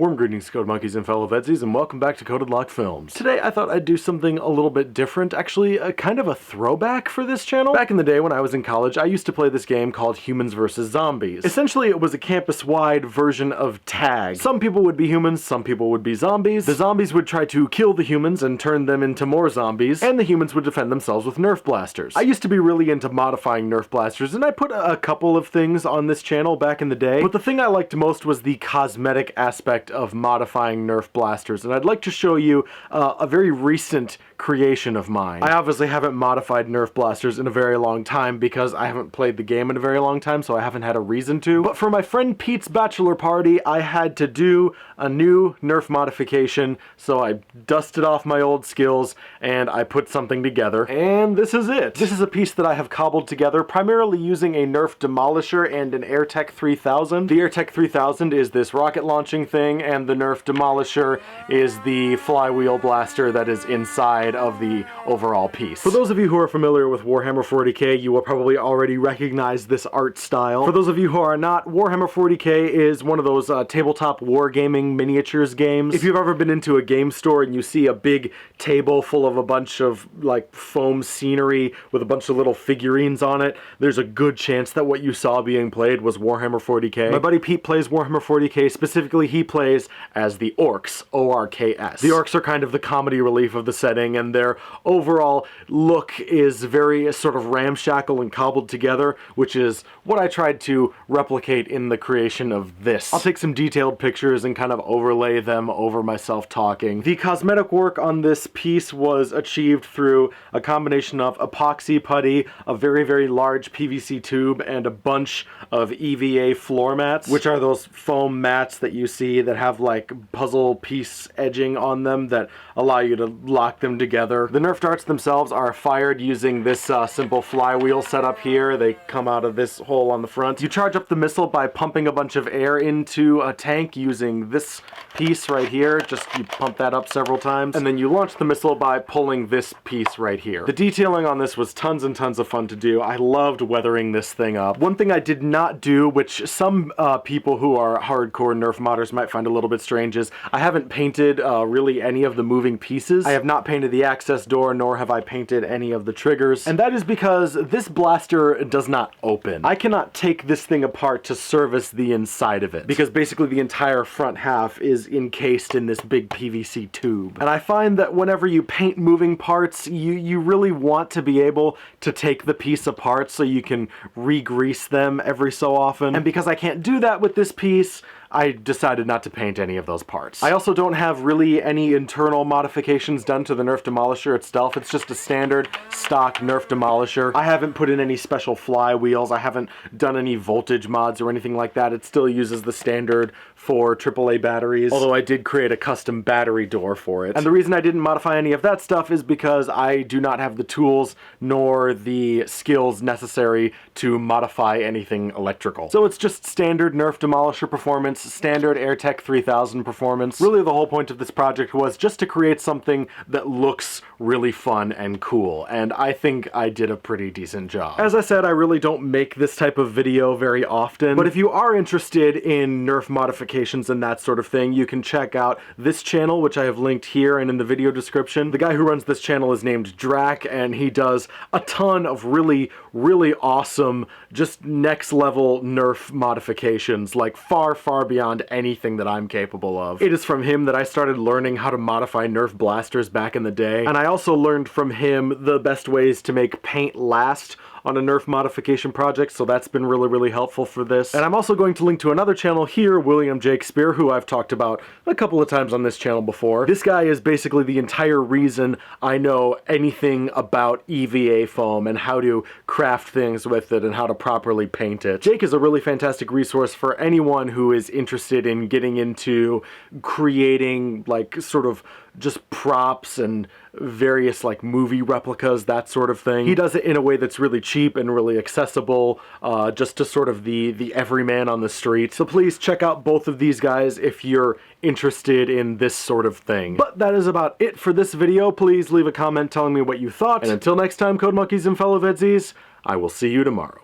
Warm greetings, Code Monkeys and fellow VEDSies, and welcome back to CodedLockFilms. Today I thought I'd do something a little bit different, actually kind of a throwback for this channel. Back in the day when I was in college, I used to play this game called Humans vs. Zombies. Essentially, it was a campus-wide version of tag. Some people would be humans, some people would be zombies. The zombies would try to kill the humans and turn them into more zombies, and the humans would defend themselves with Nerf blasters. I used to be really into modifying Nerf blasters, and I put a couple of things on this channel back in the day, but the thing I liked most was the cosmetic aspect of modifying Nerf blasters, and I'd like to show you a very recent creation of mine. I obviously haven't modified Nerf blasters in a very long time because I haven't played the game in a very long time, so I haven't had a reason to. But for my friend Pete's bachelor party, I had to do a new Nerf modification, so I dusted off my old skills and I put something together, and this is it. This is a piece that I have cobbled together primarily using a Nerf Demolisher and an AirTech 3000. The AirTech 3000 is this rocket launching thing, and the Nerf Demolisher is the flywheel blaster that is inside of the overall piece. For those of you who are familiar with Warhammer 40k, you will probably already recognize this art style. For those of you who are not, Warhammer 40k is one of those tabletop wargaming miniatures games. If you've ever been into a game store and you see a big table full of a bunch of like foam scenery with a bunch of little figurines on it, there's a good chance that what you saw being played was Warhammer 40k. My buddy Pete plays Warhammer 40k. Specifically, he plays as the Orcs, O-R-K-S. The Orcs are kind of the comedy relief of the setting, and their overall look is very sort of ramshackle and cobbled together, which is what I tried to replicate in the creation of this. I'll take some detailed pictures and kind of overlay them over myself talking. The cosmetic work on this piece was achieved through a combination of epoxy putty, a very, very large PVC tube, and a bunch of EVA floor mats, which are those foam mats that you see that have like puzzle piece edging on them that allow you to lock them together. The Nerf darts themselves are fired using this simple flywheel setup here. They come out of this hole on the front. You charge up the missile by pumping a bunch of air into a tank using this piece right here. Just you pump that up several times, and then you launch the missile by pulling this piece right here. The detailing on this was tons and tons of fun to do. I loved weathering this thing up. One thing I did not do, which some people who are hardcore Nerf modders might find a little bit strange, is I haven't painted really any of the moving pieces. I have not painted the access door, nor have I painted any of the triggers, and that is because this blaster does not open. I cannot take this thing apart to service the inside of it, because basically the entire front half is encased in this big PVC tube. And I find that whenever you paint moving parts, you really want to be able to take the piece apart so you can re-grease them every so often. And because I can't do that with this piece, I decided not to paint any of those parts. I also don't have really any internal modifications done to the Nerf Demolisher itself. It's just a standard stock Nerf Demolisher. I haven't put in any special flywheels. I haven't done any voltage mods or anything like that. It still uses the standard 4 AAA batteries, although I did create a custom battery door for it. And the reason I didn't modify any of that stuff is because I do not have the tools nor the skills necessary to modify anything electrical. So it's just standard Nerf Demolisher performance, standard AirTech 3000 performance. Really the whole point of this project was just to create something that looks really fun and cool, and I think I did a pretty decent job. As I said, I really don't make this type of video very often, but if you are interested in Nerf modifications and that sort of thing, you can check out this channel, which I have linked here and in the video description. The guy who runs this channel is named Drac, and he does a ton of really, really awesome, just next level Nerf modifications, like far, far beyond anything that I'm capable of. It is from him that I started learning how to modify Nerf blasters back in the day, and I also learned from him the best ways to make paint last on a Nerf modification project, so that's been really, really helpful for this. And I'm also going to link to another channel here, William Shakespeare, who I've talked about a couple of times on this channel before. This guy is basically the entire reason I know anything about EVA foam and how to craft things with it and how to properly paint it. Jake is a really fantastic resource for anyone who is interested in getting into creating like sort of just props and various like movie replicas, that sort of thing. He does it in a way that's really cheap and really accessible, just to sort of the everyman on the street. So please check out both of these guys if you're interested in this sort of thing. But that is about it for this video. Please leave a comment telling me what you thought, and until next time, Code Monkeys and fellow VEDSies, I will see you tomorrow.